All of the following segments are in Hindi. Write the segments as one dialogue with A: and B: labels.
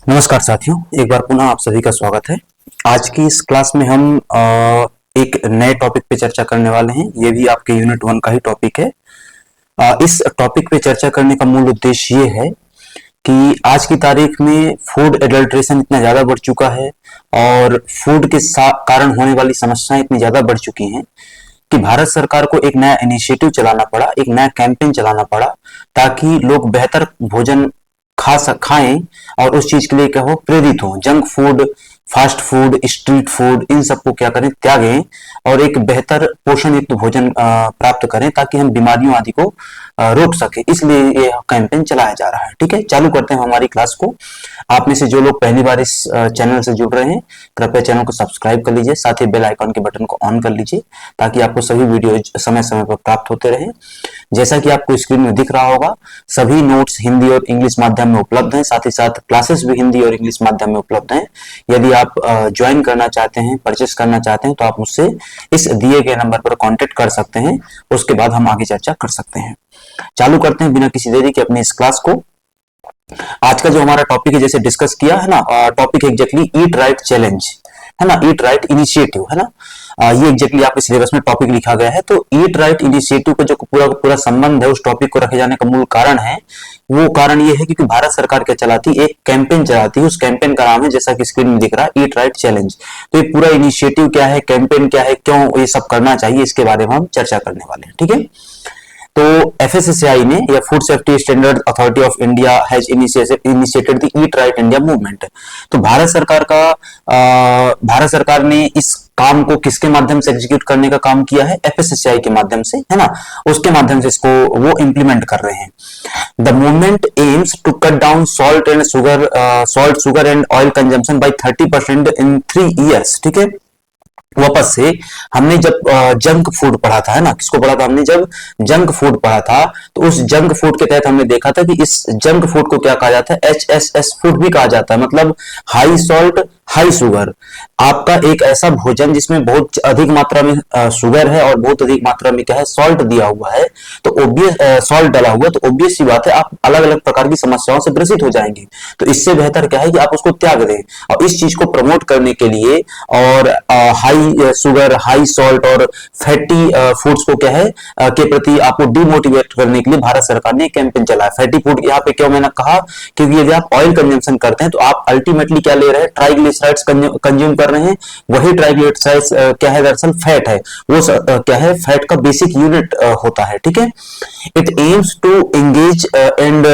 A: नमस्कार साथियों, एक बार पुनः आप सभी का स्वागत है। आज की इस क्लास में हम एक नए टॉपिक पे चर्चा करने वाले हैं। ये भी आपके यूनिट 1 का ही टॉपिक है। इस टॉपिक पे चर्चा करने का मूल उद्देश्य ये है कि आज की तारीख में फूड एडल्ट्रेशन इतना ज़्यादा बढ़ चुका है और फूड के कारण होने वाली समस्याएं इतनी ज़्यादा बढ़ चुकी हैं कि भारत सरकार को एक नया इनिशिएटिव चलाना पड़ा, एक नया कैंपेन चलाना पड़ा ताकि लोग बेहतर भोजन खाएं और उस चीज के लिए क्या हो, प्रेरित हो। Junk food, fast food, street food, इन सबको क्या करें, त्यागें और एक बेहतर पोषण युक्त भोजन प्राप्त करें ताकि हम बीमारियों आदि को रोक सके। इसलिए ये कैंपेन चलाया जा रहा है। ठीक है, चालू करते हैं हमारी क्लास को। आप में से जो लोग पहली बार इस चैनल से जुड़ रहे हैं, कृपया चैनल को सब्सक्राइब कर लीजिए, साथ ही बेल आइकन के बटन को ऑन कर लीजिए ताकि आपको सभी वीडियो समय समय पर प्राप्त होते रहे। जैसा कि आपको स्क्रीन में दिख रहा होगा, सभी नोट्स हिंदी और इंग्लिश माध्यम में उपलब्ध हैं, साथ ही साथ क्लासेस भी हिंदी और इंग्लिश माध्यम में उपलब्ध हैं। यदि आप ज्वाइन करना चाहते हैं, परचेस करना चाहते हैं, तो आप मुझसे इस दिए गए नंबर पर कांटेक्ट कर सकते हैं। उसके बाद हम आगे चर्चा कर सकते हैं। चालू करते हैं बिना किसी देरी के अपनी इस क्लास को। आज का जो हमारा टॉपिक है, जैसे डिस्कस किया है ना, topic exactly eat right challenge है ना, ईट राइट इनिशिएटिव है ना। ये एग्जैक्टली आपके सिलेबस में टॉपिक लिखा गया है। तो ईट राइट इनिशिएटिव का जो पूरा संबंध है, उस टॉपिक को रखे जाने का मूल कारण है, वो कारण ये है क्योंकि भारत सरकार क्या चलाती है, एक कैंपेन चलाती है। उस कैंपेन का नाम है, जैसा कि स्क्रीन में दिख रहा है, ईट राइट चैलेंज। तो ये पूरा इनिशिएटिव क्या है, कैंपेन क्या है, क्यों ये सब करना चाहिए, इसके बारे में हम चर्चा करने वाले हैं। ठीक है, तो एफएसएसएआई ने, या food safety standard authority of India, has initiated the eat right India movement. तो भारत सरकार ने इस काम को किसके माध्यम से एग्जीक्यूट करने का काम किया है, एफएसएसएआई के माध्यम से, है ना। उसके माध्यम से इसको वो इंप्लीमेंट कर रहे हैं। The movement aims to cut down salt sugar and oil consumption by 30% in 3 years। ठीक है, वापस से हमने जब जंक फूड पढ़ा था, है ना, किसको पढ़ा था हमने, जब जंक फूड पढ़ा था, तो उस जंक फूड के तहत हमने देखा था कि इस जंक फूड को क्या कहा जाता है, HSS फूड भी कहा जाता है, मतलब हाई सॉल्ट हाई शुगर। आपका एक ऐसा भोजन जिसमें बहुत अधिक मात्रा में शुगर है और बहुत अधिक मात्रा में क्या है, सॉल्ट दिया हुआ है, तो ऑब्वियस सॉल्ट डाला हुआ, तो ऑब्वियस सी बात है आप अलग अलग प्रकार की समस्याओं से ग्रसित हो जाएंगे। तो इससे बेहतर क्या है कि आप उसको त्याग दें। और इस चीज को प्रमोट करने के लिए और हाई शुगर, हाई सॉल्ट और फैटी फूड्स को क्या है के प्रति आपको डिमोटिवेट करने के लिए भारत सरकार ने कैंपेन चलाया। फैटी फूड यहाँ पे क्यों मैंने कहा, क्योंकि यदि आप ऑयल कंजम्पशन करते हैं तो आप अल्टीमेटली क्या ले रहे हैं, ट्राइग्लिसराइड्स कंज्यूम कर रहे हैं। वही ट्राइग्लिसराइड्स क्या है, दरअसल फैट है। वो क्या है, फैट का बेसिक यूनिट होता है। ठीक है, it aims to engage and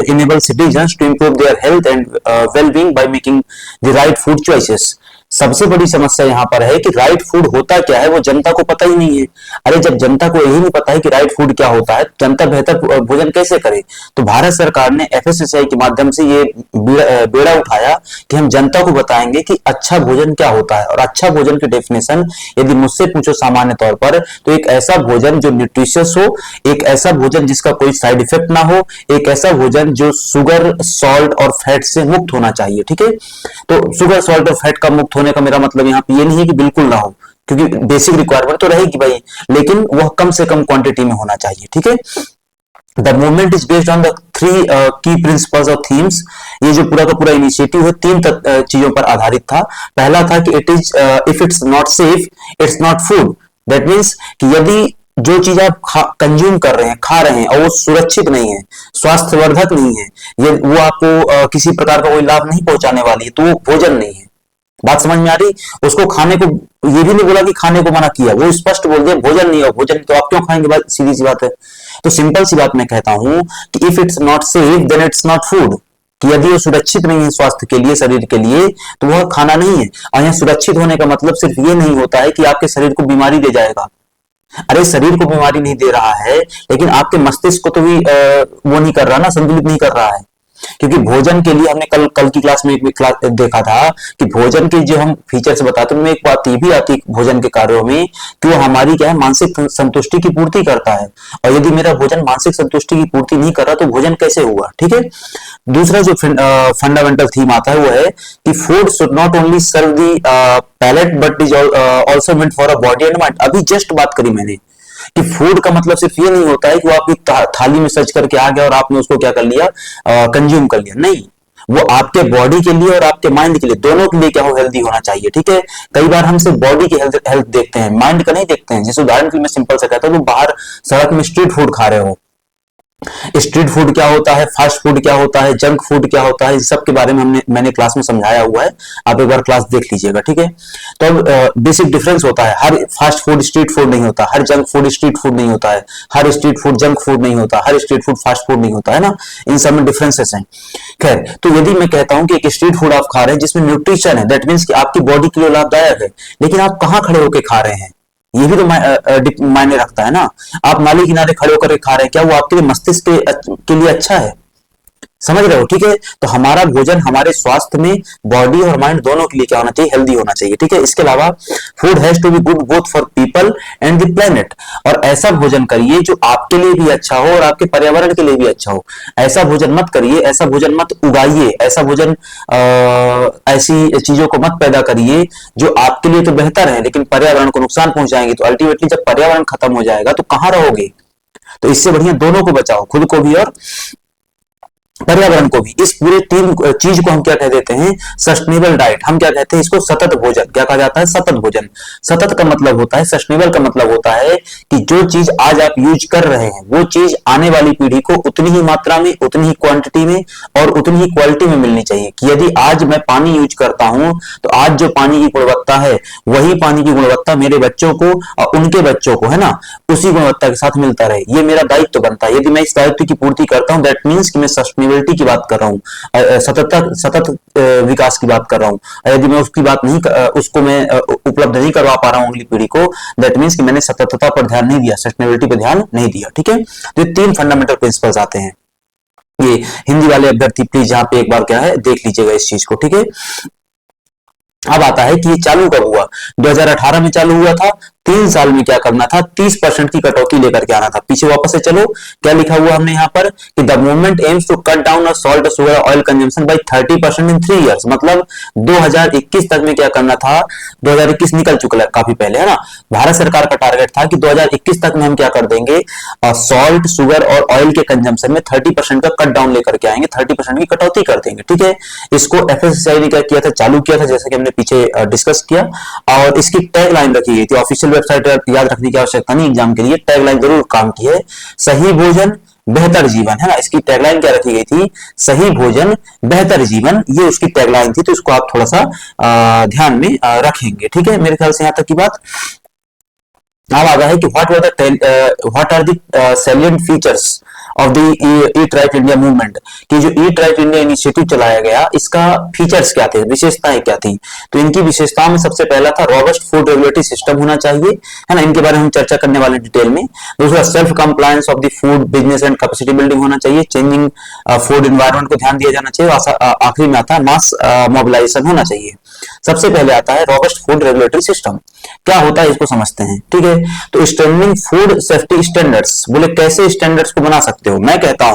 A: enable citizens to improve their health and wellbeing by making the right food choices. सबसे बड़ी समस्या यहां पर है कि राइट फूड होता क्या है, वो जनता को पता ही नहीं है। अरे जब जनता को यही नहीं पता है कि राइट फूड क्या होता है, जनता बेहतर भोजन कैसे करे। तो भारत सरकार ने एफएसएसआई के माध्यम से ये बेड़ा उठाया कि हम जनता को बताएंगे कि अच्छा भोजन क्या होता है। और अच्छा भोजन की डेफिनेशन यदि मुझसे पूछो सामान्य तौर पर, तो एक ऐसा भोजन जो न्यूट्रिशियस हो, एक ऐसा भोजन जिसका कोई साइड इफेक्ट ना हो, एक ऐसा भोजन जो शुगर, सॉल्ट और फैट से मुक्त होना चाहिए। ठीक है, तो शुगर, सॉल्ट और फैट का मुक्त होने का मेरा मतलब यहाँ पे ये नहीं है कि बिल्कुल ना हो, क्योंकि बेसिक रिक्वायरमेंट तो रहेगी भाई, लेकिन वह कम से कम क्वांटिटी में होना चाहिए। ठीक है, the movement is based on the 3 की प्रिंसिपल्स और थीम्स। ये जो पूरा का पूरा इनिशिएटिव है 3 चीजों पर आधारित था। पहला था कि it is if it's not safe, it's not food. That means कि यदि जो चीज आप कंज्यूम कर रहे हैं, खा रहे हैं, और वो सुरक्षित नहीं है, स्वास्थ्यवर्धक नहीं है, ये वो आपको किसी प्रकार का कोई लाभ नहीं पहुंचाने वाली है, तो वो भोजन नहीं है। बात समझ में आ रही। उसको खाने को, ये भी नहीं बोला कि खाने को मना किया, वो स्पष्ट बोल दिया भोजन नहीं है। भोजन तो आप क्यों खाएंगे, बात सीधी सी बात है। तो सिंपल सी बात मैं कहता हूं कि if it's not safe then it's not food, कि यदि वो सुरक्षित नहीं है स्वास्थ्य के लिए, शरीर के लिए, तो वह खाना नहीं है। और यहाँ सुरक्षित होने का मतलब सिर्फ ये नहीं होता है कि आपके शरीर को बीमारी दे जाएगा। अरे शरीर को बीमारी नहीं दे रहा है, लेकिन आपके मस्तिष्क को तो भी वो नहीं कर रहा ना, संतुलित नहीं कर रहा है। क्योंकि भोजन के लिए हमने कल की क्लास में एक देखा था कि भोजन के जो हम फीचर्स बताते हैं, उनमें एक बात ये भी आती है भोजन के कार्यों में कि वो हमारी क्या है, मानसिक संतुष्टि की पूर्ति करता है। और यदि मेरा भोजन मानसिक संतुष्टि की पूर्ति नहीं कर रहा तो भोजन कैसे हुआ। ठीक है, दूसरा जो फंडामेंटल थीम आता है वो है कि food should not only serve the palate but is also meant for a body and mind. अभी जस्ट बात करी मैंने कि फूड का मतलब सिर्फ ये नहीं होता है कि वो आपकी थाली में सर्च करके आ गया और आपने उसको क्या कर लिया, कंज्यूम कर लिया। नहीं, वो आपके बॉडी के लिए और आपके माइंड के लिए, दोनों के लिए क्या हो, हेल्दी होना चाहिए। ठीक है, कई बार हम सिर्फ बॉडी की हेल्थ देखते हैं, माइंड का नहीं देखते हैं। जैसे उदाहरण के लिए मैं सिंपल सा कहता हूं, तो बाहर सड़क में स्ट्रीट फूड खा रहे हो, स्ट्रीट फूड क्या होता है, फास्ट फूड क्या होता है, जंक फूड क्या होता है, इस सब के बारे में मैंने क्लास में समझाया हुआ है, आप एक बार क्लास देख लीजिएगा। ठीक है, तो अब बेसिक डिफरेंस होता है, हर फास्ट फूड स्ट्रीट फूड नहीं होता, हर जंक फूड स्ट्रीट फूड नहीं होता है, हर स्ट्रीट फूड जंक फूड नहीं होता, हर स्ट्रीट फूड फास्ट फूड नहीं होता है ना, इन सब में डिफरेंसेस हैं। खैर, तो यदि मैं कहता हूं कि एक स्ट्रीट फूड आप खा रहे हैं जिसमें न्यूट्रिशन है, दैट मीन्स कि आपकी बॉडी के लिए लाभदायक है, लेकिन आप कहां खड़े होकर खा रहे हैं, ये भी तो मायने रखता है ना। आप नाली किनारे खड़े होकर खा रहे हैं, क्या वो आपके लिए मस्तिष्क के लिए अच्छा है? समझ रहे हो? ठीक है, तो हमारा भोजन हमारे स्वास्थ्य में, बॉडी और माइंड दोनों के लिए क्या होना चाहिए, हेल्दी होना चाहिए। ठीक है, इसके अलावा food has to be good both for people and the planet, और ऐसा भोजन करिए जो आपके लिए भी अच्छा हो और आपके पर्यावरण के लिए भी अच्छा हो। ऐसा भोजन मत करिए, ऐसा भोजन मत उगाइए, ऐसा भोजन ऐसी चीजों को मत पैदा करिए जो आपके लिए तो बेहतर है लेकिन पर्यावरण को नुकसान पहुंचाएंगे। तो अल्टीमेटली जब पर्यावरण खत्म हो जाएगा तो कहां रहोगे? तो इससे बढ़िया दोनों को बचाओ, खुद को भी और पर्यावरण को भी। इस पूरे तीन चीज को हम क्या कह देते हैं, सस्टेनेबल डाइट। हम क्या कहते हैं इसको, सतत भोजन। क्या कहा जाता है, सतत भोजन। सतत का मतलब होता है, सस्टेनेबल का मतलब होता है कि जो चीज आज आप यूज कर रहे हैं वो चीज आने वाली पीढ़ी को उतनी ही मात्रा में, उतनी ही क्वांटिटी में और उतनी ही क्वालिटी में मिलनी चाहिए। कि यदि आज मैं पानी यूज करता हूं तो आज जो पानी की गुणवत्ता है वही पानी की गुणवत्ता मेरे बच्चों को और उनके बच्चों को, है ना, उसी गुणवत्ता के साथ मिलता रहे। ये मेरा दायित्व बनता है। यदि मैं इस दायित्व की पूर्ति करता हूं, दैट मीन्स कि मैं सस्टेनेबिलिटी की बात कर रहा हूं, सतत विकास की बात कर रहा हूं। यदि मैं उसकी बात नहीं, उसको मैं उपलब्ध नहीं करवा पा रहा हूं अगली पीढ़ी को, दैट मीन्स कि मैंने सततता पर ध्यान नहीं दिया, सस्टेनेबिलिटी पर ध्यान नहीं दिया। ठीक है, तो ये तीन फंडामेंटल प्रिंसिपल्स आते हैं। ये हिंदी वाले अभ्यर्थी प्लीज यहाँ पे एक बार क्या है देख लीजिएगा इस चीज को। ठीक है, अब आता है कि ये चालू कब हुआ, 2018 में चालू हुआ था। 3 साल में क्या करना था, 30% की कटौती लेकर के आना था। पीछे वापस से चलो, क्या लिखा हुआ हमने यहाँ पर कि the movement aims to cut down salt sugar oil consumption by 30% in 3 years. मतलब 2021 तक में क्या करना था, 2021 निकल चुका है काफी पहले, है ना। भारत सरकार का टारगेट था कि 2021 तक में हम क्या कर देंगे, सॉल्ट शुगर और ऑयल के कंजम्पशन में 30% का कट डाउन लेकर के आएंगे, 30% की कटौती कर देंगे। ठीक है, इसको एफएसएसआई ने क्या किया था, चालू किया था, जैसे कि हमने पीछे डिस्कस किया। और इसकी टैग लाइन रखी गई थी, ऑफिशियल वेबसाइट याद रखने की आवश्यकता नहीं एग्जाम के लिए, टैगलाइन जरूर काम की है, सही भोजन बेहतर जीवन, है ना। इसकी टैगलाइन क्या रखी गई थी, सही भोजन बेहतर जीवन, ये उसकी टैगलाइन थी। तो इसको आप थोड़ा सा ध्यान में रखेंगे। ठीक है, मेरे ख्याल से यहां तक की बात। अब आ गया है कि what are the salient features of the eat right India movement, कि जो ईट राइट इंडिया इनिशिएटिव चलाया गया इसका फीचर्स क्या थे, विशेषताएं क्या थी। तो इनकी विशेषताओं में सबसे पहला था रॉबस्ट फूड रेगुलेटरी सिस्टम होना चाहिए, है ना, इनके बारे में हम चर्चा करने वाले डिटेल में। दूसरा self compliance of the food business and capacity building होना चाहिए, चेंजिंग फूड एनवायरनमेंट को ध्यान दिया जाना चाहिए। आखिरी में आता है मास मोबिलाइजेशन होना चाहिए। सबसे पहले आता है रॉबस्ट फूड रेगुलेटरी सिस्टम, क्या होता है इसको समझते हैं। ठीक है, तो स्ट्रेंथनिंग फूड सेफ्टी स्टैंडर्ड्स, बोले कैसे स्टैंडर्ड्स को बना सकते हो। मैं कहता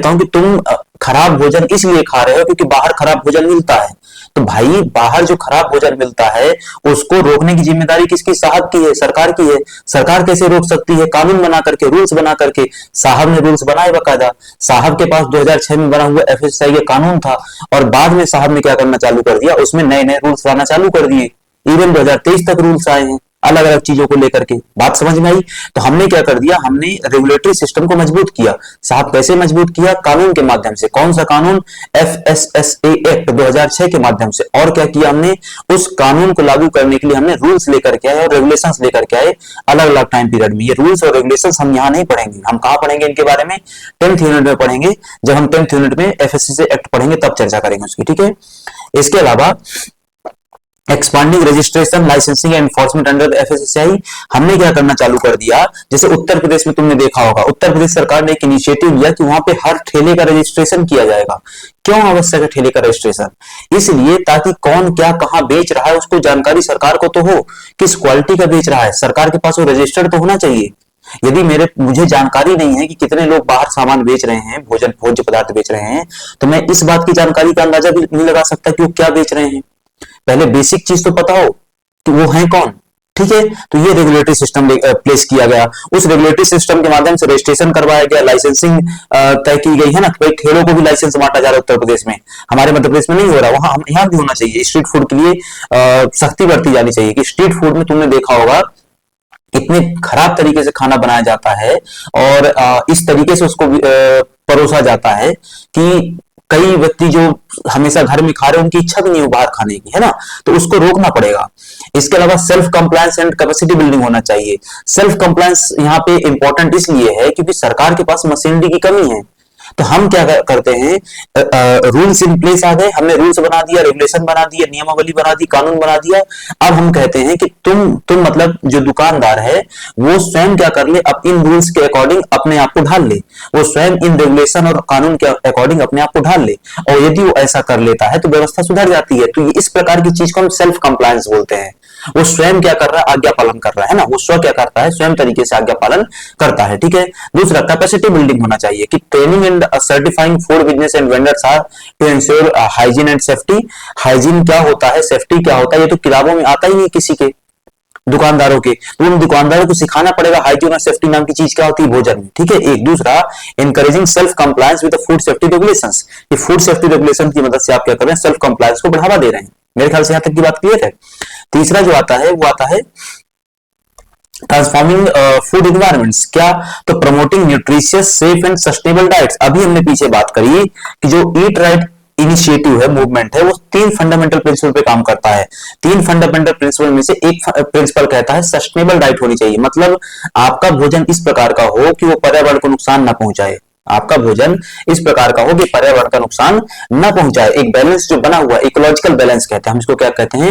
A: हूं कि तुम खराब भोजन इसलिए खा रहे हो क्योंकि बाहर खराब भोजन मिलता है। तो भाई बाहर जो खराब भोजन मिलता है उसको रोकने की जिम्मेदारी किसकी, साहब की है, सरकार की है। सरकार कैसे रोक सकती है, कानून बना करके, रूल्स बना करके। साहब ने रूल्स बनाए बकायदा, साहब के पास 2006 में बना हुआ एफएसएसआई का कानून था और बाद में साहब ने क्या करना चालू कर दिया, उसमें नए नए रूल्स लाना चालू कर दिए। इवन 2023 तक रूल्स आए हैं अलग अलग चीजों को लेकर के। बात समझ में आई। तो हमने क्या कर दिया, हमने रेगुलेटरी सिस्टम को मजबूत किया। साहब कैसे मजबूत किया, कानून के माध्यम से। कौन सा कानून, एफएसएसए एक्ट 2006 के माध्यम से। और क्या किया हमने, उस कानून को लागू करने के लिए हमने रूल्स लेकर के आए और रेगुलेशंस लेकर के आए अलग अलग टाइम पीरियड में। ये रूल्स और रेगुलेशंस हम यहाँ नहीं पढ़ेंगे, हम कहाँ पढ़ेंगे इनके बारे में, 10th यूनिट में पढ़ेंगे। जब हम 10th यूनिट में एफएसएसए एक्ट पढ़ेंगे तब चर्चा करेंगे उसकी। ठीक है, इसके अलावा expanding registration licensing and enforcement under FSSI, हमने क्या करना चालू कर दिया। जैसे उत्तर प्रदेश में तुमने देखा होगा, उत्तर प्रदेश सरकार ने एक इनिशिएटिव लिया कि वहां पे हर ठेले का रजिस्ट्रेशन किया जाएगा। क्यों आवश्यक है ठेले का रजिस्ट्रेशन, इसलिए ताकि कौन क्या कहां बेच रहा है उसको जानकारी सरकार को तो हो, किस क्वालिटी का बेच रहा है, सरकार के पास वो रजिस्टर्ड तो होना चाहिए। यदि मुझे जानकारी नहीं है कि कितने लोग बाहर सामान बेच रहे हैं, भोज्य पदार्थ बेच रहे हैं, तो मैं इस बात की जानकारी का अंदाजा भी नहीं लगा सकता कि वो क्या बेच रहे हैं। पहले बेसिक चीज तो पता हो कि वो है कौन। ठीक है। तो ये रेगुलेटरी सिस्टम प्लेस किया गया, उस रेगुलेटरी सिस्टम के माध्यम से रजिस्ट्रेशन करवाया गया, लाइसेंसिंग तय की गई है ना। भाई ठेलों को भी लाइसेंस बांटा जा रहा है उत्तर प्रदेश में, हमारे मध्य प्रदेश में नहीं हो रहा, वहां यहाँ भी होना चाहिए। स्ट्रीट फूड के लिए सख्ती बरती जानी चाहिए कि स्ट्रीट फूड में तुमने देखा होगा इतने खराब तरीके से खाना बनाया जाता है और इस तरीके से उसको परोसा जाता है कि कई व्यक्ति जो हमेशा घर में खा रहे हैं उनकी इच्छा भी नहीं हो बाहर खाने की, है ना। तो उसको रोकना पड़ेगा। इसके अलावा self compliance and capacity building होना चाहिए। सेल्फ कंप्लायंस यहाँ पे इंपॉर्टेंट इसलिए है क्योंकि सरकार के पास मशीनरी की कमी है। तो हम क्या करते हैं, रूल्स इन प्लेस आ गए, हमने रूल्स बना दिया, रेगुलेशन बना दिया, नियमावली बना दी, कानून बना दिया। अब हम कहते हैं कि तुम मतलब जो दुकानदार है वो स्वयं क्या कर ले, अब इन रूल्स के अकॉर्डिंग अपने आप को ढाल ले, वो स्वयं इन रेगुलेशन और कानून के अकॉर्डिंग अपने आप को ढाल ले, और यदि वो ऐसा कर लेता है तो व्यवस्था सुधर जाती है। तो ये इस प्रकार की चीज को हम सेल्फ कंप्लायंस बोलते हैं। वो स्वयं क्या कर रहा है, आज्ञा पालन कर रहा है ना, वो स्वयं क्या करता है, स्वयं तरीके से आज्ञा पालन करता है, ठीक है। दूसरा, कैपेसिटी बिल्डिंग होना चाहिए कि training and certifying food business and vendors are to ensure hygiene and safety. Hygiene क्या होता है, सेफ्टी क्या होता है, ये तो किताबों में आता ही नहीं किसी के, दुकानदारों के। तो उन दुकानदारों को सिखाना पड़ेगा हाइजीन और सेफ्टी नाम की चीज क्या होती है भोजन में, ठीक है। एक दूसरा, encouraging self compliance with food safety regulations. ये फूड सेफ्टी रेगुलेशन की मदद से आप क्या कर रहे हैं, सेल्फ कंप्लायंस को बढ़ावा दे रहे हैं। मेरे ख्याल से यहां तक की बात क्लियर है। तीसरा जो आता है वो आता है ट्रांसफॉर्मिंग फूड एनवायरमेंट्स। क्या, तो promoting nutritious safe and sustainable diets. अभी हमने पीछे बात करी कि जो ईट राइट इनिशिएटिव है, मूवमेंट है, वो 3 फंडामेंटल प्रिंसिपल पे काम करता है। 3 फंडामेंटल प्रिंसिपल में से एक प्रिंसिपल कहता है सस्टेनेबल डाइट होनी चाहिए। मतलब आपका भोजन इस प्रकार का हो कि वो पर्यावरण को नुकसान ना पहुंचाए, आपका भोजन इस प्रकार का हो कि पर्यावरण का नुकसान न पहुंचाए। एक बैलेंस जो बना हुआ, इकोलॉजिकल बैलेंस कहते हैं हम इसको, क्या कहते हैं,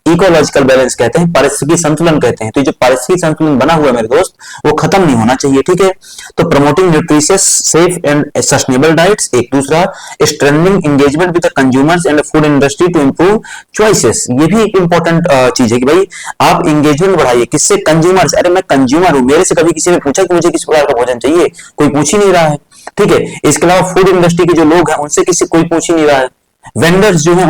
A: इकोलॉजिकल बैलेंस कहते हैं, पारिस्थितिकी संतुलन कहते हैं। तो जो पारिस्थितिकी संतुलन बना हुआ है मेरे दोस्त, वो खत्म नहीं होना चाहिए, ठीक है। तो promoting nutritious safe and sustainable diets एक दूसरा, strengthening engagement with the consumers and food industry to improve choices. ये भी एक इंपॉर्टेंट चीज है कि भाई आप एंगेजमेंट बढ़ाइए, किससे, कंज्यूमर्स। अरे मैं कंज्यूमर हूं, मेरे से कभी किसी ने पूछा कि मुझे किस प्रकार का भोजन चाहिए, कोई पूछ ही नहीं रहा है, ठीक है। इसके अलावा फूड इंडस्ट्री के जो लोग हैं उनसे किसी कोई पूछ ही नहीं रहा है, वेंडर्स जो हैं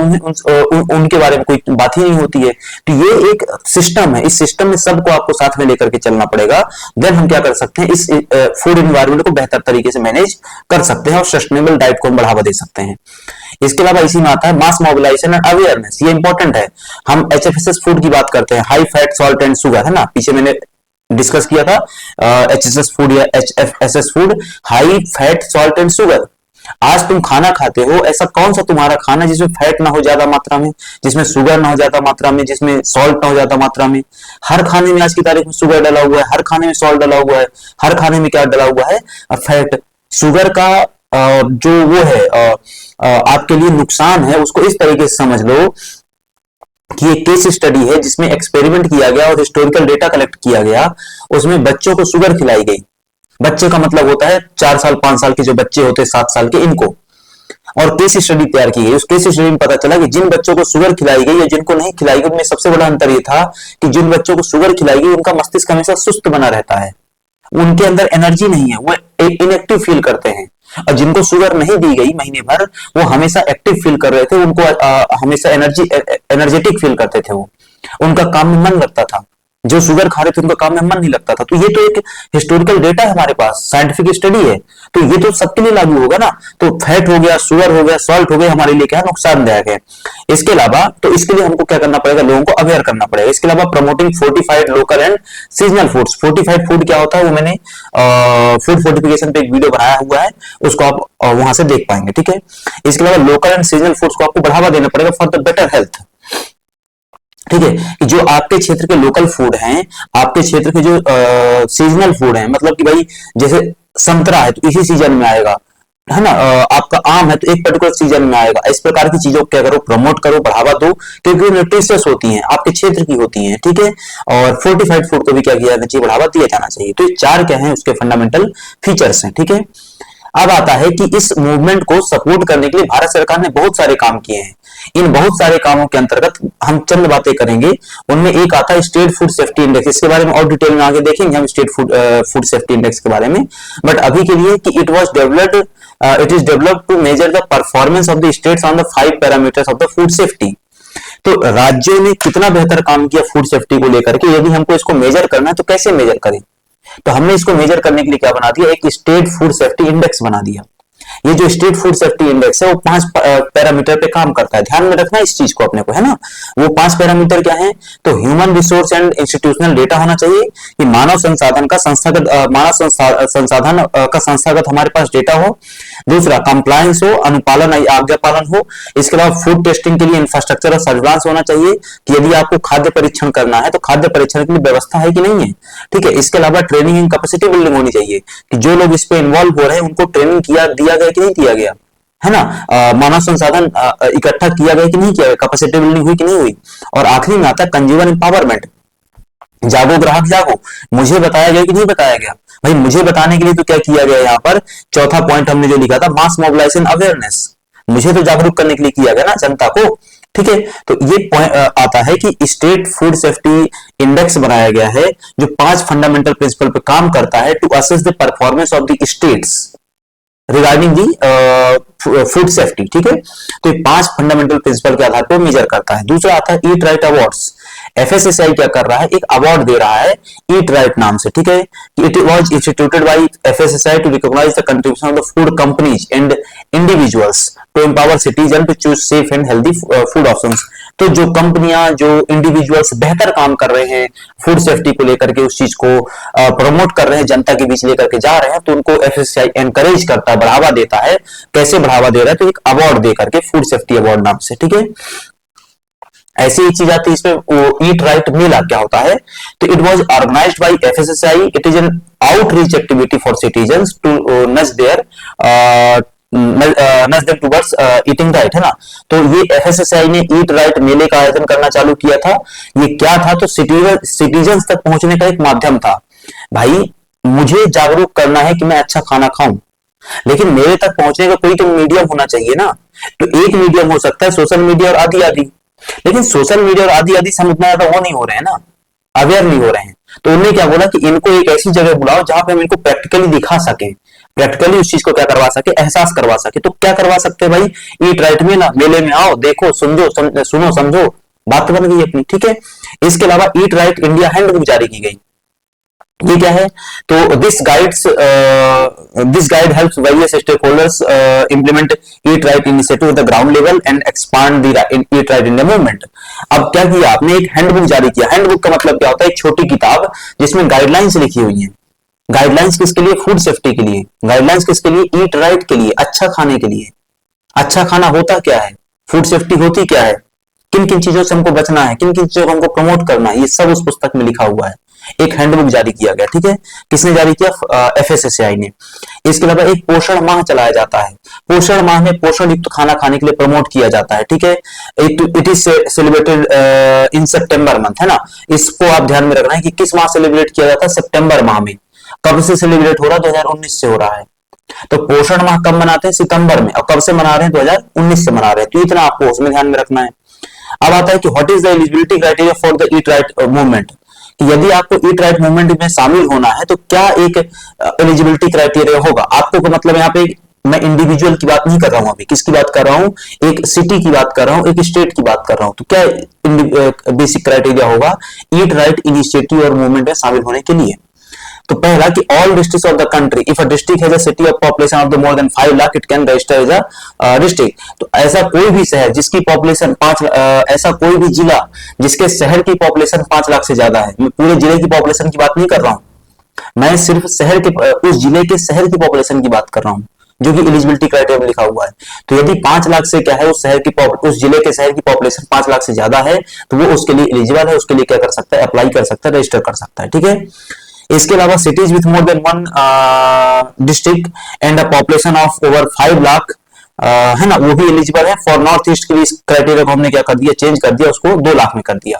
A: उनके बारे में कोई बात ही नहीं होती है। तो ये एक सिस्टम है, इस सिस्टम में सबको आपको साथ में लेकर के चलना पड़ेगा। देन हम क्या कर सकते हैं, इस फूड एनवायरनमेंट को बेहतर तरीके से मैनेज कर सकते हैं और सस्टेनेबल डाइट को हम बढ़ावा दे सकते हैं। इसके अलावा इसी में आता है मास मोबिलाइजेशन एंड अवेयरनेस। ये इंपॉर्टेंट है। हम HFSS फूड की बात करते हैं, high fat salt and sugar, है ना, पीछे मैंने डिस्कस किया था HSS फूड या HFSS food, high fat salt and sugar. आज तुम खाना खाते हो, ऐसा कौन सा तुम्हारा खाना जिसमें फैट ना हो ज्यादा मात्रा में, जिसमें शुगर ना हो ज्यादा मात्रा में, जिसमें सॉल्ट ना हो ज्यादा मात्रा में। हर खाने में आज की तारीख में शुगर डला हुआ है, हर खाने में सॉल्ट डला हुआ है, हर खाने में क्या डला हुआ है, फैट। शुगर का जो वो है आपके लिए नुकसान है, उसको इस तरीके से समझ लो कि एक केस स्टडी है जिसमें एक्सपेरिमेंट किया गया और हिस्टोरिकल डेटा कलेक्ट किया गया। उसमें बच्चों को शुगर खिलाई गई। बच्चे का मतलब होता है 4 साल 5 साल के जो बच्चे होते हैं, 7 साल के, इनको। और केस स्टडी तैयार की गई। उस केस स्टडी में पता चला कि जिन बच्चों को शुगर खिलाई गई या जिनको नहीं खिलाई गई, उनमें सबसे बड़ा अंतर यह था कि जिन बच्चों को शुगर खिलाई गई उनका मस्तिष्क हमेशा सुस्त बना रहता है, उनके अंदर एनर्जी नहीं है, वो इनएक्टिव फील करते हैं। और जिनको शुगर नहीं दी गई महीने भर, वो हमेशा एक्टिव फील कर रहे थे, उनको हमेशा एनर्जेटिक फील करते थे, वो उनका काम में मन लगता था। जो शुगर खा रहे थे उनका काम में मन नहीं लगता था। तो ये तो एक हिस्टोरिकल डेटा है हमारे पास, साइंटिफिक स्टडी है, तो ये तो सबके लिए लागू होगा ना। तो फैट हो गया, शुगर हो गया, सॉल्ट हो गया, हमारे लिए क्या नुकसानदायक है। इसके अलावा तो इसके लिए हमको क्या करना पड़ेगा, लोगों को अवेयर करना पड़ेगा। इसके अलावा promoting fortified local and seasonal foods. Fortified food क्या होता है, वो मैंने फूड फोर्टिफिकेशन पे एक वीडियो बनाया हुआ है, उसको आप वहां से देख पाएंगे, ठीक है। इसके अलावा लोकल एंड सीजनल फूड्स को आपको बढ़ावा देना पड़ेगा फॉर द बेटर हेल्थ, ठीक है। कि जो आपके क्षेत्र के लोकल फूड हैं, आपके क्षेत्र के जो सीजनल फूड हैं, मतलब कि भाई जैसे संतरा है तो इसी सीजन में आएगा, है ना, आपका आम है तो एक पर्टिकुलर सीजन में आएगा। इस प्रकार की चीजों को क्या करो, प्रमोट करो, बढ़ावा दो, क्योंकि वो न्यूट्रिशियस होती हैं, आपके क्षेत्र की होती हैं, ठीक है। और फोर्टिफाइड फूड को भी क्या किया जाना चाहिए, बढ़ावा दिया जाना चाहिए। तो ये 4 क्या है, उसके फंडामेंटल फीचर्स हैं, ठीक है। अब आता है कि इस मूवमेंट को सपोर्ट करने के लिए भारत सरकार ने बहुत सारे काम किए हैं। इन बहुत सारे कामों के अंतर्गत हम चंद बातें करेंगे। उनमें एक आता है स्टेट फूड सेफ्टी इंडेक्स। इसके बारे में और डिटेल में आगे देखेंगे हम स्टेट फूड सेफ्टी इंडेक्स के बारे में। बट अभी के लिए कि it is developed to measure the performance of the states on the 5 parameters of the food safety. तो राज्यों ने कितना बेहतर काम किया फूड सेफ्टी को लेकर के, यदि हमको इसको मेजर करना है तो कैसे मेजर करें? तो हमने इसको मेजर करने के लिए क्या बना दिया, एक स्टेट फूड सेफ्टी इंडेक्स बना दिया। ये जो स्टेट फूड सेफ्टी इंडेक्स है वो 5 पैरामीटर पे काम करता है, ध्यान में रखना इस चीज को अपने को, है ना। वो 5 पैरामीटर क्या है? तो human resource and institutional data होना चाहिए, कि मानव संसाधन का संस्थागत संसाधन का संस्थागत हमारे पास डेटा हो। दूसरा, कंप्लायंस हो, अनुपालन आज्ञा पालन हो। इसके अलावा फूड टेस्टिंग के लिए इंफ्रास्ट्रक्चर और सर्विलांस होना चाहिए, कि यदि आपको खाद्य परीक्षण करना है तो खाद्य परीक्षण के लिए व्यवस्था है कि नहीं है, ठीक है। इसके अलावा ट्रेनिंग एंड कैपेसिटी बिल्डिंग होनी चाहिए, कि जो लोग इस पे इन्वॉल्व हो रहे हैं उनको ट्रेनिंग दिया गया कि नहीं दिया गया, है ना। मानव संसाधन इकट्ठा किया गया कि नहीं किया गया, कैपेसिटी बिल्डिंग हुई कि नहीं हुई। और आखिरी में आता है कंज्यूमर एम्पावरमेंट, जागो ग्राहक जागो, मुझे बताया गया कि नहीं बताया गया। भाई मुझे बताने के लिए तो क्या किया गया यहाँ पर, चौथा पॉइंट हमने जो लिखा था, मास मोबिलाइजेशन अवेयरनेस, मुझे तो जागरूक करने के लिए किया गया ना जनता को, ठीक है। तो ये पॉइंट आता है कि स्टेट फूड सेफ्टी इंडेक्स बनाया गया है जो 5 फंडामेंटल प्रिंसिपल पे काम करता है, to assess the performance of the states regarding the food safety, ठीक है। तो ये 5 फंडामेंटल प्रिंसिपल के आधार पर मेजर करता है। दूसरा आता है ईट राइट अवार्ड्स। एफएसएसआई क्या कर रहा है, एक अवार्ड दे रहा है ईट राइट नाम से, ठीक है। It was instituted by FSSI to recognise the contribution of the food companies and individuals to empower citizen to choose safe and healthy food options. तो जो कंपनियां, जो इंडिविजुअल्स बेहतर काम कर रहे हैं फूड सेफ्टी को लेकर के, उस चीज को प्रमोट कर रहे हैं, जनता के बीच लेकर के जा रहे हैं, तो उनको एफएसएसआई एनकरेज करता है, बढ़ावा देता है। कैसे बढ़ावा दे रहा है, तो एक अवार्ड दे करके, फूड सेफ्टी अवार्ड नाम से, ठीक है। ऐसी एक चीज आती है इसमें, वो ईट राइट मेला क्या होता है, तो it was organised by FSSI, it is an outreach activity for citizens to nudge their nudge them towards eating right, है ना। तो ये एफएसएसआई ने ईट राइट मेले का आयोजन करना चालू किया था। ये क्या था, तो सिटीजन्स तक पहुंचने का एक माध्यम था। भाई मुझे जागरूक करना है कि मैं अच्छा खाना खाऊं, लेकिन मेरे तक पहुंचने का कोई तो मीडियम होना चाहिए ना। तो एक मीडियम हो सकता है सोशल मीडिया और आदि आदि, लेकिन सोशल मीडिया और आदि आदि से हम उतना ज्यादा वो नहीं हो रहे हैं ना, अवेयर नहीं हो रहे हैं। तो उन्होंने क्या बोला कि इनको एक ऐसी जगह बुलाओ जहां पे हम इनको प्रैक्टिकली दिखा सके, प्रैक्टिकली उस चीज को क्या करवा सके, एहसास करवा सके। तो क्या करवा सकते हैं भाई, ईट राइट में ना, मेले में आओ, देखो, सुनो समझो, बात बन गई अपनी, ठीक है। इसके अलावा ईट राइट इंडिया हैंडबुक जारी की गई। ये क्या है, तो this guide helps various stakeholders implement eat right initiative at the ground level and expand the eat right India movement. अब क्या किया आपने, एक हैंडबुक जारी किया। हैंडबुक का मतलब क्या होता है, एक छोटी किताब जिसमें गाइडलाइंस लिखी हुई है। गाइडलाइंस किसके लिए, फूड सेफ्टी के लिए। गाइडलाइंस किसके लिए, ईट राइट के लिए, अच्छा खाने के लिए। अच्छा खाना होता क्या है, फूड सेफ्टी होती क्या है, किन किन चीजों से हमको बचना है, किन किन चीजों को हमको प्रमोट करना है, ये सब उस पुस्तक में लिखा हुआ है। एक हैंडबुक जारी किया गया, ठीक है। किसने जारी किया, एफएसएसआई ने। इसके अलावा एक पोषण माह चलाया जाता है। पोषण माह में पोषण युक्त खाना खाने के लिए प्रमोट किया जाता है, ठीक है। It is celebrated in September month, है ना। इसको आप ध्यान में रखना है कि किस माह सेलिब्रेट किया जाता है, सितंबर माह में। कब से सेलिब्रेट हो रहा है, 2019 से हो रहा है। तो पोषण माह कब मनाते हैं, सितंबर में। और कब से मना रहे हैं, 2019 से मना रहे हैं। तो इतना आपको उसमें ध्यान में रखना है। अब आता है कि what is the eligibility criteria for the eat right movement, कि यदि आपको ईट राइट मूवमेंट में शामिल होना है तो क्या एक एलिजिबिलिटी क्राइटेरिया होगा आपको। का मतलब यहाँ पे मैं इंडिविजुअल की बात नहीं कर रहा हूं, अभी किसकी बात कर रहा हूं, एक सिटी की बात कर रहा हूं, एक स्टेट की बात कर रहा हूं। तो क्या बेसिक क्राइटेरिया होगा ईट राइट इनिशिएटिव और मूवमेंट में शामिल होने के लिए। तो पहला कि all districts of the country, if a district has a city of population of the more than 5 lakh, it can register as a district. तो ऐसा कोई भी शहर जिसकी पॉपुलेशन 5, ऐसा कोई भी जिला जिसके शहर की पॉपुलेशन 5 लाख से ज्यादा है। मैं पूरे जिले की पॉपुलेशन की बात नहीं कर रहा हूं, मैं सिर्फ शहर के, उस जिले के शहर की पॉपुलेशन की बात कर रहा हूं, जो कि एलिजिबिलिटी क्राइटेरिया में लिखा हुआ है। तो यदि 5 लाख से क्या है, उस शहर की, उस जिले के शहर की पॉपुलेशन 5 लाख से ज्यादा है, तो वो उसके लिए एलिजिबल है, उसके लिए क्या कर सकता है, अप्लाई कर सकता है, रजिस्टर कर सकता है, ठीक है। इसके अलावा cities with more than 1 district and a population of over 5 lakh, है ना, वो भी एलिजिबल है। फॉर नॉर्थ ईस्ट के लिए इस क्राइटेरिया को हमने क्या कर दिया, चेंज कर दिया, उसको 2 लाख में कर दिया।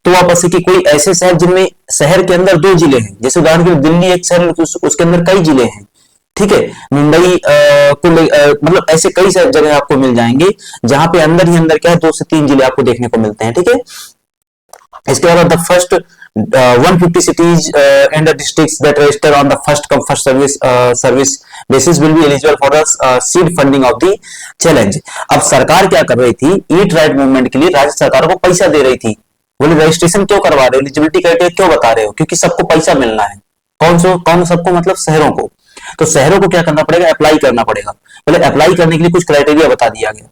A: तो वापस से कि कोई ऐसे शहर जिनमें शहर के अंदर 2 जिले हैं, जैसे उदाहरण के लिए दिल्ली एक शहर, उसके अंदर कई जिले हैं, ठीक है। मुंबई को मतलब ऐसे कई सारी जगह आपको मिल जाएंगे जहां पे अंदर ही अंदर क्या है, 2 से 3 जिले आपको देखने को मिलते हैं, ठीक है। इसके अलावा the first 150 cities and the districts that register on the first come first service basis will be eligible for the seed funding of the challenge। अब सरकार क्या कर रही थी, ईट राइट मूवमेंट के लिए राज्य सरकारों को पैसा दे रही थी। बोले रजिस्ट्रेशन क्यों करवा रहे हो, एलिजिबिलिटी क्राइटेरिया क्यों बता रहे हो, क्योंकि सबको पैसा मिलना है। कौन सबको, मतलब शहरों को। तो शहरों को क्या करना पड़ेगा, अप्लाई करना पड़ेगा। बोले अप्लाई करने के लिए कुछ क्राइटेरिया बता दिया गया,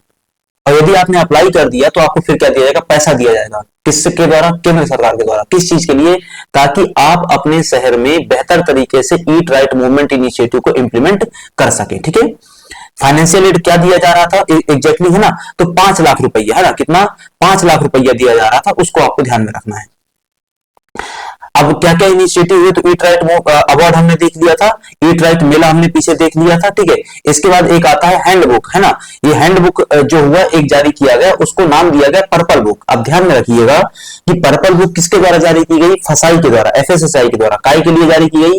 A: और यदि आपने अप्लाई कर दिया तो आपको फिर क्या दिया जाएगा, पैसा दिया जाएगा। किसके द्वारा, केंद्र सरकार के द्वारा। किस चीज के लिए, ताकि आप अपने शहर में बेहतर तरीके से ईट राइट मूवमेंट इनिशिएटिव को इंप्लीमेंट कर सके। ठीक है, फाइनेंशियल एड क्या दिया जा रहा था एग्जैक्टली, है ना, तो 5 लाख रुपया, है ना, कितना, 5 लाख रुपया दिया जा रहा था, उसको आपको ध्यान में रखना है। अब क्या क्या इनिशिएटिव हुए, तो ईट राइट अवार्ड हमने देख लिया था, ईट राइट मेला हमने पीछे देख लिया था। ठीक है, इसके बाद एक आता है हैंडबुक, है ना। ये हैंडबुक जो हुआ एक जारी किया गया, उसको नाम दिया गया पर्पल बुक। अब ध्यान में रखिएगा कि पर्पल बुक किसके द्वारा जारी की गई, फसाई के द्वारा, एफएसएसआई के द्वारा। काय के लिए जारी की गई,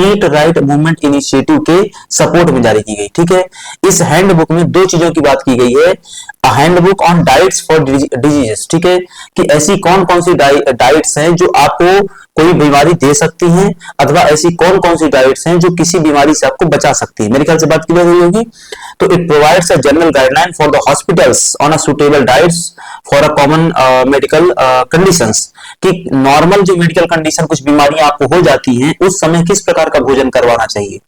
A: ईट राइट मूवमेंट इनिशिएटिव के सपोर्ट में जारी की गई। ठीक है, इस हैंडबुक में 2 चीजों की बात की गई है, handbook on diets for diseases. ठीक है, कि ऐसी कौन कौन सी डाइट्स हैं जो आपको कोई बीमारी दे सकती हैं, अथवा ऐसी कौन कौन सी डाइट्स हैं जो किसी बीमारी से आपको बचा सकती है। मेरे ख्याल से बात क्लियर हुई होगी। तो it provides a general guideline for the hospitals on a suitable diets for a common medical conditions, कि नॉर्मल जो मेडिकल कंडीशन, कुछ बीमारियां आपको हो जाती हैं, उस समय किस प्रकार का भोजन करवाना चाहिए,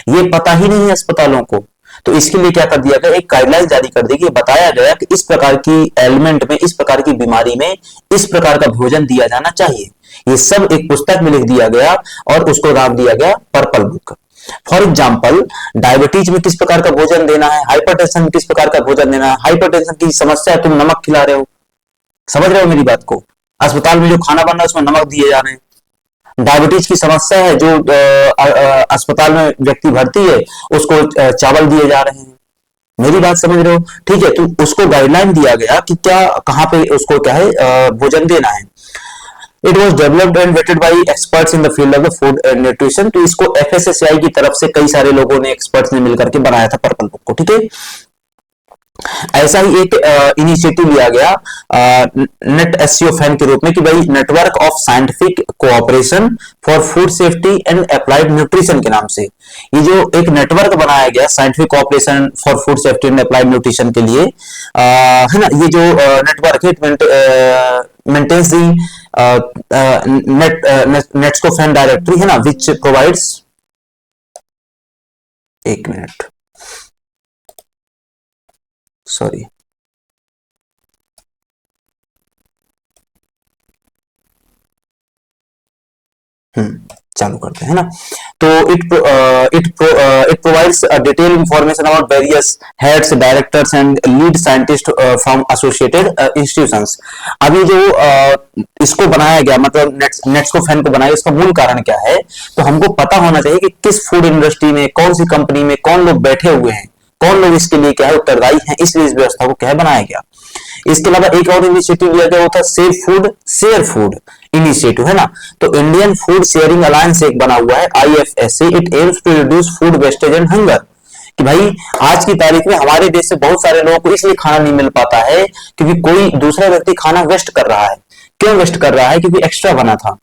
A: ये पता ही नहीं है अस्पतालों को। तो इसके लिए क्या कर दिया गया, एक गाइडलाइन जारी कर दी गई, बताया गया कि इस प्रकार की एलिमेंट में, इस प्रकार की बीमारी में इस प्रकार का भोजन दिया जाना चाहिए। ये सब एक पुस्तक में लिख दिया गया और उसको नाम दिया गया purple book. For example, diabetes में किस प्रकार का भोजन देना है, हाइपरटेंशन में किस प्रकार का भोजन देना है। हाइपरटेंशन की समस्या है, तुम नमक खिला रहे हो, समझ रहे हो मेरी बात को, अस्पताल में जो खाना बन रहा है उसमें नमक दिए जा रहे हैं। डायबिटीज की समस्या है, जो अस्पताल में व्यक्ति भर्ती है उसको चावल दिए जा रहे हैं। मेरी बात समझ रहे हो, ठीक है। तो उसको गाइडलाइन दिया गया कि क्या, कहां पे उसको क्या है भोजन देना है। It was developed and vetted by experts in the field of the food and nutrition. तो इसको एफएसएसआई की तरफ से कई सारे लोगों ने, एक्सपर्ट्स ने मिलकर के बनाया था पर्पल बुक को। ठीक है, ऐसा ही एक इनिशिएटिव लिया गया नेट एससीओ फैन के रूप में, कि भाई network of scientific cooperation for food safety and applied nutrition के नाम से। ये जो एक नेटवर्क बनाया गया scientific cooperation for food safety and applied nutrition के लिए, है ना, ये जो नेटवर्क है मेंटेन्स दी नेट्सको फैन डायरेक्टरी, है ना, विच प्रोवाइड्स, एक मिनट, सॉरी, चालू करते हैं ना। तो it provides detail information about various heads, directors and lead scientist from associated institutions. अभी जो इसको बनाया गया, मतलब नेट्सको फैन को बनाया, इसका मूल कारण क्या है, तो हमको पता होना चाहिए कि किस फूड इंडस्ट्री में, कौन सी कंपनी में कौन लोग बैठे हुए हैं, कौन लोग इसके लिए क्या है उत्तरदायी हैं, इसलिए इस व्यवस्था को क्या है बनाया गया। इसके अलावा एक और इनिशिएटिव लिया गया, वो था safe food share food initiative, है ना। तो इंडियन फूड शेयरिंग अलायंस एक बना हुआ है, IFSC. It aims to reduce food wastage and hunger, कि भाई आज की तारीख में हमारे देश से बहुत सारे लोगों को इसलिए खाना नहीं मिल पाता है क्योंकि कोई दूसरा व्यक्ति खाना वेस्ट कर रहा है। क्यों वेस्ट कर रहा है, क्योंकि एक्स्ट्रा बना था।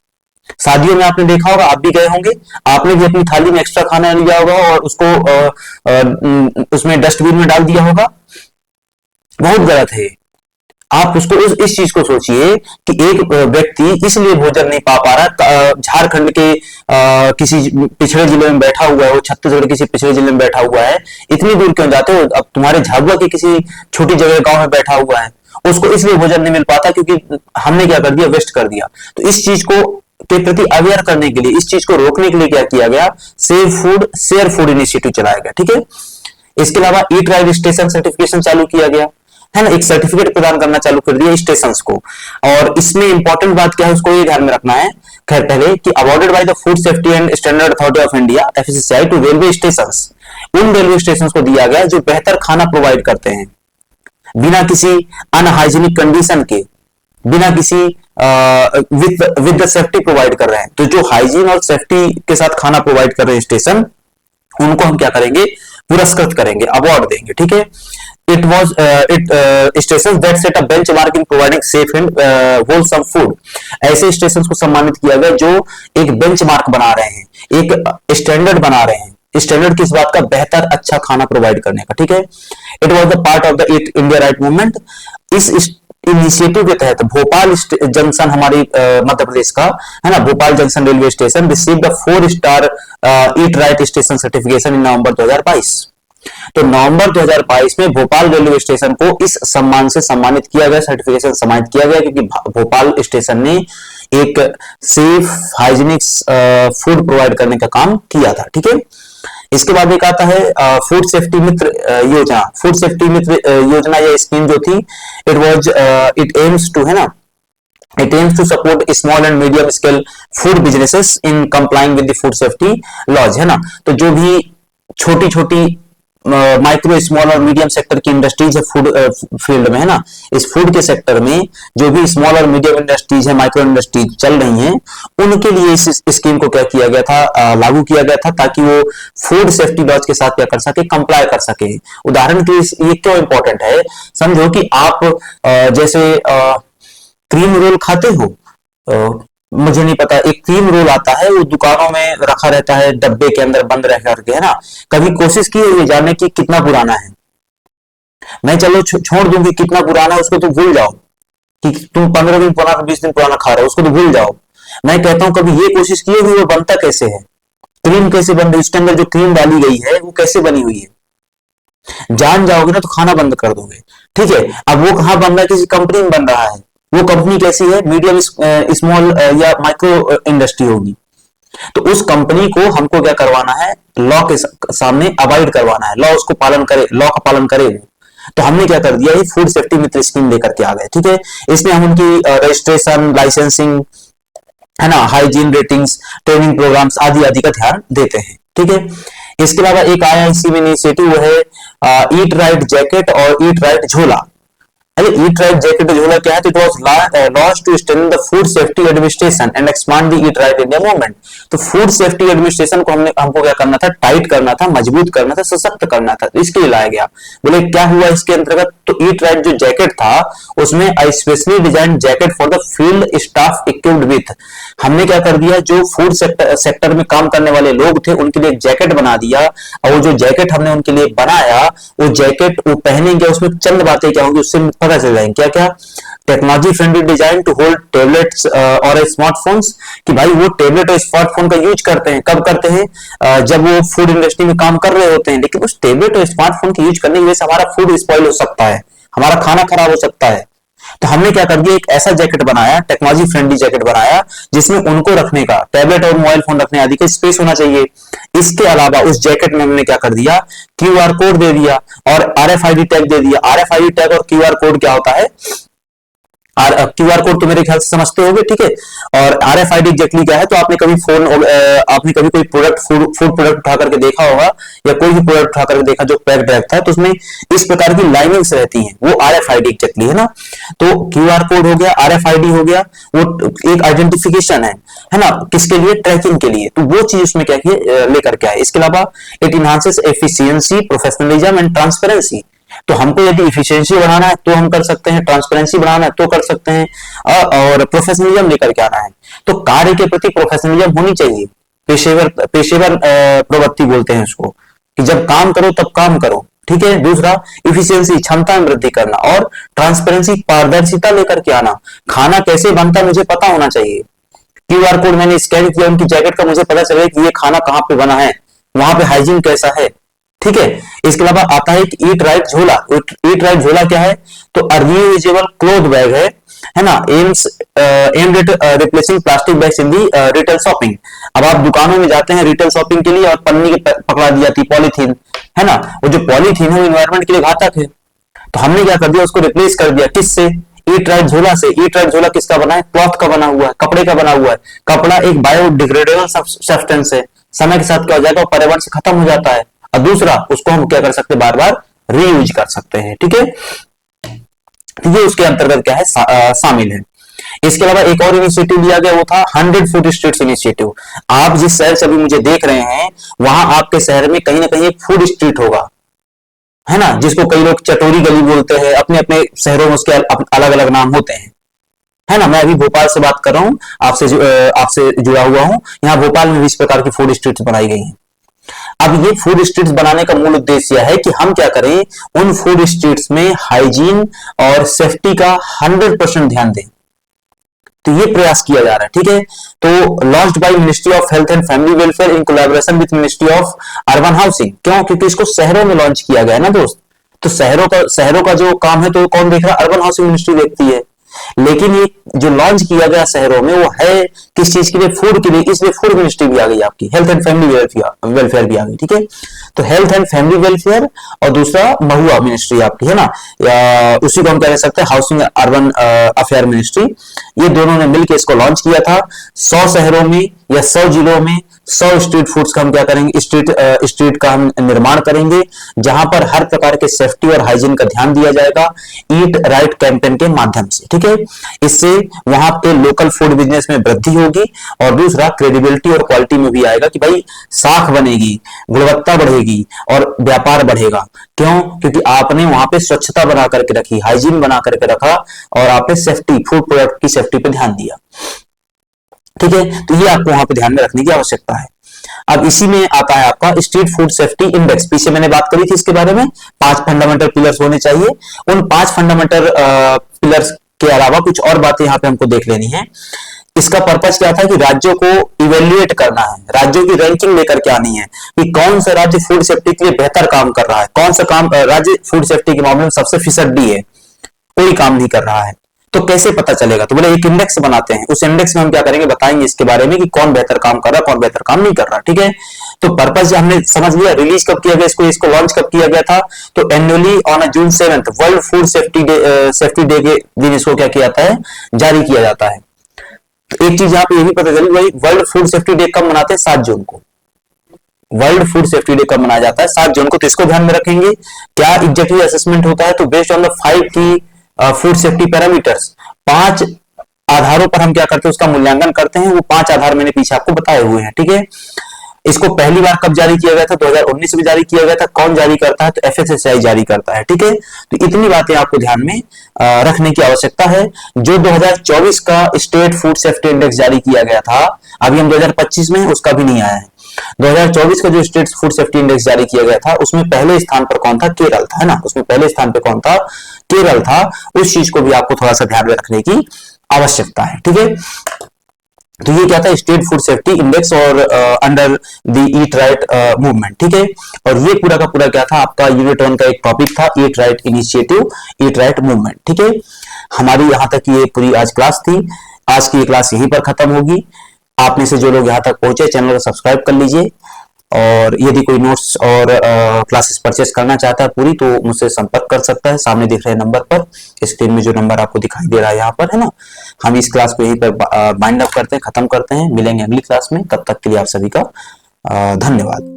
A: शादियों में आपने देखा होगा, आप भी गए होंगे, आपने भी अपनी थाली में एक्स्ट्रा खाना लिया होगा और उसको उसमें डस्टबिन में डाल दिया होगा। बहुत गलत है। आप उसको इस चीज को सोचिए कि एक व्यक्ति इसलिए भोजन नहीं पा रहा, झारखंड के किसी पिछड़े जिले में बैठा हुआ है, वो छत्तीसगढ़ के किसी पिछड़े जिले में बैठा हुआ है, इतनी दूर क्यों जाते हो, अब तुम्हारे झाबुआ के किसी छोटी जगह गांव में बैठा हुआ है, उसको इसलिए भोजन नहीं मिल पाता क्योंकि हमने क्या कर दिया, वेस्ट कर दिया। तो इस चीज को के प्रति अवेयर करने के लिए, इस चीज को रोकने के लिए क्या किया गया, save food share food initiative चलाया गया। ठीक है, इसके अलावा ईट राइट स्टेशन सर्टिफिकेशन चालू किया गया, है ना, एक सर्टिफिकेट प्रदान करना चालू कर दिया स्टेशन को। और इसमें इंपॉर्टेंट बात क्या है, उसको ये ध्यान में रखना है खैर पहले, कि awarded by the food safety and standard authority of India FSSI to railway stations. उन रेलवे स्टेशन को दिया गया जो बेहतर खाना प्रोवाइड करते हैं, बिना किसी अनहाइजीनिक कंडीशन के, बिना किसी विद द सेफ्टी प्रोवाइड कर रहे हैं। तो जो हाइजीन और सेफ्टी के साथ खाना प्रोवाइड कर रहे हैं स्टेशन, उनको हम क्या करेंगे, पुरस्कृत करेंगे, अवार्ड देंगे। ठीक है, it stations that set a benchmark in providing safe and wholesome food. ऐसे स्टेशन को सम्मानित किया गया जो एक बेंचमार्क बना रहे हैं, एक स्टैंडर्ड बना रहे हैं। स्टैंडर्ड किस बात का? बेहतर अच्छा खाना प्रोवाइड करने का, ठीक है। It was the part of the India right movement. इस इनिशिएटिव के तहत भोपाल जंक्शन, हमारी मध्य प्रदेश का है ना, Bhopal junction railway station received 4 star eat right station certification in November 2022। तो नवंबर 2022 में भोपाल रेलवे स्टेशन को इस सम्मान से सम्मानित किया गया, सर्टिफिकेशन सम्मानित किया गया, क्योंकि भोपाल स्टेशन ने एक सेफ हाइजीनिक फूड प्रोवाइड करने का काम किया था, ठीक है। इसके बाद एक आता है फूड सेफ्टी मित्र योजना। फूड सेफ्टी मित्र योजना या स्कीम जो थी, इट एम्स टू, है ना, it aims to support small and medium scale food businesses in complying with the food safety laws, है ना। तो जो भी छोटी छोटी माइक्रो स्मॉल और मीडियम सेक्टर की इंडस्ट्रीज है फूड फील्ड में, है ना, इस फूड के सेक्टर में जो भी स्मॉल और मीडियम इंडस्ट्रीज है, माइक्रो इंडस्ट्रीज चल रही हैं, उनके लिए इस स्कीम को क्या किया गया था, लागू किया गया था, ताकि वो फूड सेफ्टी लॉज के साथ क्या कर सके, कंप्लाई कर सके। उदाहरण के लिए ये क्यों इंपॉर्टेंट है, समझो कि आप जैसे क्रीम रोल खाते हो, मुझे नहीं पता, एक क्रीम रोल आता है, वो दुकानों में रखा रहता है डब्बे के अंदर बंद रह करके, है ना। कभी कोशिश की है ये जानने की कितना पुराना है? मैं चलो छोड़ दूंगी कितना पुराना है, उसको तो भूल जाओ कि तुम 15 दिन पुराना 20 दिन पुराना खा रहे हो, उसको तो भूल जाओ। मैं कहता हूं कभी ये कोशिश की है वो बनता कैसे है, क्रीम कैसे बन रही, उसके अंदर जो क्रीम डाली गई है वो कैसे बनी हुई है, जान जाओगे ना तो खाना बंद कर दोगे, ठीक है। अब वो कहां बन रहा है? किसी कंपनी में बन रहा है। वो कंपनी कैसी है? मीडियम स्मॉल या माइक्रो इंडस्ट्री होगी। तो उस कंपनी को हमको क्या करवाना है? लॉ के सामने अवॉइड करवाना है, लॉ उसको पालन करे, लॉ का पालन करे वो। तो हमने क्या कर दिया, ये फूड सेफ्टी मित्र स्कीम लेकर के आ गए, ठीक है। इसमें हम उनकी रजिस्ट्रेशन, लाइसेंसिंग, है ना, हाइजीन रेटिंग्स, ट्रेनिंग प्रोग्राम्स आदि आदि का ध्यान देते हैं, ठीक है। इसके अलावा एक आया इसी में इनिशिएटिव, वो है ईट राइट जैकेट और ईट राइट झोला। अरे ईट राइट जैकेट झोला क्या है? तो it was launch to strengthen the food safety administration and expand the eat right India movement. तो फूड सेफ्टी एडमिनिस्ट्रेशन को हमको क्या करना था? टाइट करना था, मजबूत करना था, सशक्त करना था। तो इसके लिए लाया गया। बोले क्या हुआ इसके अंतर्गत? तो ईट राइट जो जैकेट था उसमें specially design jacket for the field staff equipped with, हमने क्या कर दिया, जो फूड सेक्टर में काम करने वाले लोग थे उनके लिए एक जैकेट बना दिया। और वो जो जैकेट हमने उनके लिए बनाया, वो जैकेट वो पहनेंगे, उसमें चंद बातें क्या होंगी उससे पता चल जाएंगे। क्या क्या? Technology friendly design to hold tablets और स्मार्टफोन्स, कि भाई वो टेबलेट और स्मार्टफोन का यूज करते हैं, कब करते हैं? जब वो फूड इंडस्ट्री में काम कर रहे होते हैं। लेकिन उस टेबलेट और स्मार्टफोन की यूज करने की वजह से हमारा फूड स्पॉइल हो सकता है, हमारा खाना खराब हो सकता है। तो हमने क्या कर दिया, एक ऐसा जैकेट बनाया, टेक्नोलॉजी फ्रेंडली जैकेट बनाया, जिसमें उनको रखने का, टैबलेट और मोबाइल फोन रखने आदि का स्पेस होना चाहिए। इसके अलावा उस जैकेट में हमने क्या कर दिया, क्यूआर कोड दे दिया और आरएफआईडी टैग दे दिया। आरएफआईडी टैग और क्यूआर कोड क्या होता है? क्यूआर कोड तो मेरे ख्याल से समझते होंगे, ठीक है। और आरएफआईडी एग्जैक्टली क्या है? तो आपने कभी आपने कभी कोई प्रोडक्ट फूड प्रोडक्ट उठा करके देखा होगा, या कोई भी प्रोडक्ट उठा करके देखा जो पैक्ड रहता है, तो उसमें इस प्रकार की लाइनिंग्स रहती हैं, वो आरएफआईडी एग्जैक्टली है ना। तो क्यूआर कोड हो गया, आरएफआईडी हो गया, वो एक आइडेंटिफिकेशन है ना, किसके लिए? ट्रैकिंग के लिए। तो वो चीज उसमें क्या लेकर के आए। इसके अलावा it enhances efficiency, professionalism and transparency. तो हमको यदि इफिशिएंसी बढ़ाना है तो हम कर सकते हैं, ट्रांसपेरेंसी बढ़ाना है तो कर सकते हैं, और प्रोफेशनलिज्म लेकर के आना है। तो कार्य के प्रति प्रोफेशनलिज्म होनी चाहिए, पेशेवर प्रवृत्ति बोलते हैं उसको, कि जब काम करो तब काम करो, ठीक है। दूसरा इफिशिएंसी, क्षमता में वृद्धि करना, और ट्रांसपेरेंसी, पारदर्शिता लेकर के आना। खाना कैसे बनता मुझे पता होना चाहिए। क्यूआर कोड मैंने स्कैन किया उनकी जैकेट का, मुझे पता चले कि ये खाना कहाँ पे बना है, वहां पे हाइजीन कैसा है, ठीक है। इसके अलावा आता है कि ईट राइट झोला। ईट राइट झोला क्या है? तो रीयूजेबल क्लोथ बैग है ना, aimed at replacing plastic bags in the retail shopping. अब आप दुकानों में जाते हैं रिटेल शॉपिंग के लिए और पन्नी पकड़ा दी जाती पॉलीथीन, है ना। वो जो पॉलीथीन है वो एनवायरमेंट के लिए घातक है। तो हमने क्या कर दिया, उसको रिप्लेस कर दिया, किससे? ईट राइट झोला से। ईट राइट झोला किसका बना है? क्लॉथ का बना हुआ है, कपड़े का बना हुआ है। कपड़ा एक बायोडिग्रेडेबल सब्सटेंस है, समय के साथ क्या हो जाएगा, पर्यावरण से खत्म हो जाता है। और दूसरा, उसको हम क्या कर सकते हैं, बार बार रीयूज कर सकते हैं, ठीक है। तो ये उसके अंतर्गत क्या है, शामिल है। इसके अलावा एक और इनिशिएटिव लिया गया, वो था 100 फूड स्ट्रीट्स इनिशिएटिव। आप जिस शहर से अभी मुझे देख रहे हैं, वहां आपके शहर में कहीं ना कहीं एक फूड स्ट्रीट होगा, है ना, जिसको कई लोग चटोरी गली बोलते हैं, अपने अपने शहरों में उसके अलग अलग नाम होते हैं, है ना। मैं अभी भोपाल से बात कर रहा हूँ, आपसे जुड़ा हुआ हूँ। यहाँ भोपाल में भी इस प्रकार की फूड स्ट्रीट्स बनाई गई हैं। अब ये फूड स्ट्रीट्स बनाने का मूल उद्देश्य यह है कि हम क्या करें, उन फूड स्ट्रीट्स में हाइजीन और सेफ्टी का 100% ध्यान दें। तो ये प्रयास किया जा रहा है, ठीक है। तो launched by ministry of health and family welfare in collaboration with ministry of urban housing. क्यों? क्योंकि इसको शहरों में लॉन्च किया गया है ना दोस्त। तो शहरों का जो काम है तो कौन देख रहा है? अर्बन हाउसिंग मिनिस्ट्री देखती है। लेकिन ये जो लॉन्च किया गया शहरों में वो है किस चीज के लिए? फूड के लिए। इसलिए फूड मिनिस्ट्री भी आ गई आपकी, हेल्थ एंड फैमिली वेलफेयर भी आ गई, ठीक है। तो हेल्थ एंड फैमिली वेलफेयर और दूसरा महुआ मिनिस्ट्री आपकी, है ना, या उसी को हम कह सकते हैं हाउसिंग अर्बन अफेयर मिनिस्ट्री। ये दोनों ने मिलकर इसको लॉन्च किया था। 100 शहरों में या 100 जिलों में 100 स्ट्रीट फूड्स का हम क्या करेंगे, स्ट्रीट का हम निर्माण करेंगे, जहां पर हर प्रकार के सेफ्टी और हाइजीन का ध्यान दिया जाएगा ईट राइट कैंपेन के माध्यम से, ठीक है। इससे वहां पे लोकल फूड बिजनेस में वृद्धि होगी और दूसरा क्रेडिबिलिटी और क्वालिटी में भी आएगा कि भाई साख बनेगी, गुणवत्ता बढ़ेगी और व्यापार बढ़ेगा। क्यों? क्योंकि आपने वहां पे स्वच्छता बना करके रखी, हाइजीन बना करके रखा और आपने सेफ्टी, फूड प्रोडक्ट की सेफ्टी पे ध्यान दिया, ठीक है। तो ये आपको वहां पे ध्यान में रखने की आवश्यकता है। अब इसी में आता है आपका स्ट्रीट फूड सेफ्टी इंडेक्स। पीछे मैंने बात करी थी इसके बारे में, 5 फंडामेंटल पिलर्स होने चाहिए। उन 5 फंडामेंटल पिलर्स के अलावा कुछ और बातें यहाँ पे हमको देख लेनी है। इसका पर्पस क्या था कि राज्यों को इवेल्युएट करना है, राज्यों की रैंकिंग लेकर के आनी है कि कौन सा राज्य फूड सेफ्टी के लिए बेहतर काम कर रहा है, कौन सा काम राज्य फूड सेफ्टी के मामले में सबसे फिसड्डी है, कोई काम नहीं कर रहा है। तो कैसे पता चलेगा? तो बोले एक इंडेक्स बनाते हैं, उस इंडेक्स में हम क्या करेंगे, बताएंगे इसके बारे में कि कौन बेहतर काम कर रहा है, कौन बेहतर काम नहीं कर रहा, ठीक है। तो पर्पस जो हमने समझ लिया, रिलीज कब किया गया इसको लॉन्च कब किया गया था, तो annually on June 7 world food safety day के दिन इसको क्या किया जाता है, जारी किया जाता है। तो एक चीज यहाँ पे ये भी पता चली, भाई वर्ल्ड फूड सेफ्टी डे कब मनाते हैं? 7 जून को। वर्ल्ड फूड सेफ्टी डे कब मनाया जाता है? 7 जून को। तो इसको ध्यान में रखेंगे। क्या एग्जैक्टली असेसमेंट होता है? तो बेस्ड ऑन द 5 की फूड सेफ्टी पैरामीटर्स, 5 आधारों पर हम क्या करते हैं, उसका मूल्यांकन करते हैं। वो 5 आधार मैंने पीछे आपको बताए हुए हैं, ठीक है। इसको पहली बार कब जारी किया गया था? 2019 में जारी किया गया था। कौन जारी करता है? तो FSSAI जारी करता है, ठीक है। तो इतनी बातें आपको ध्यान में रखने की आवश्यकता है। जो 2024 का स्टेट फूड सेफ्टी इंडेक्स जारी किया गया था, अभी हम 2025 में, उसका भी नहीं आया है। 2024 का जो स्टेट फूड सेफ्टी इंडेक्स जारी किया गया था, उसमें पहले स्थान पर कौन था? केरल था, है ना। उसमें पहले स्थान पर कौन था? केरल था। उस चीज को भी आपको थोड़ा सा ध्यान में रखने की आवश्यकता है, ठीक है। तो ये क्या था? स्टेट फूड सेफ्टी इंडेक्स और under the eat right movement, ठीक है। और ये पूरा का पूरा क्या था? आपका यूनिट 1 का एक टॉपिक था, ईट right initiative, eat right movement, ठीक है। हमारी यहां तक ये पूरी आज क्लास थी। आज की ये क्लास यहीं पर खत्म होगी। आप में से जो लोग यहां तक पहुंचे, चैनल को सब्सक्राइब कर लीजिए। और यदि कोई नोट्स और क्लासेस परचेस करना चाहता है पूरी, तो मुझसे संपर्क कर सकता है। सामने दिख रहे नंबर पर, स्क्रीन में जो नंबर आपको दिखाई दे रहा है यहाँ पर, है ना। हम इस क्लास को यहीं पर बाइंड अप करते हैं, खत्म करते हैं। मिलेंगे अगली क्लास में। तब तक के लिए आप सभी का धन्यवाद।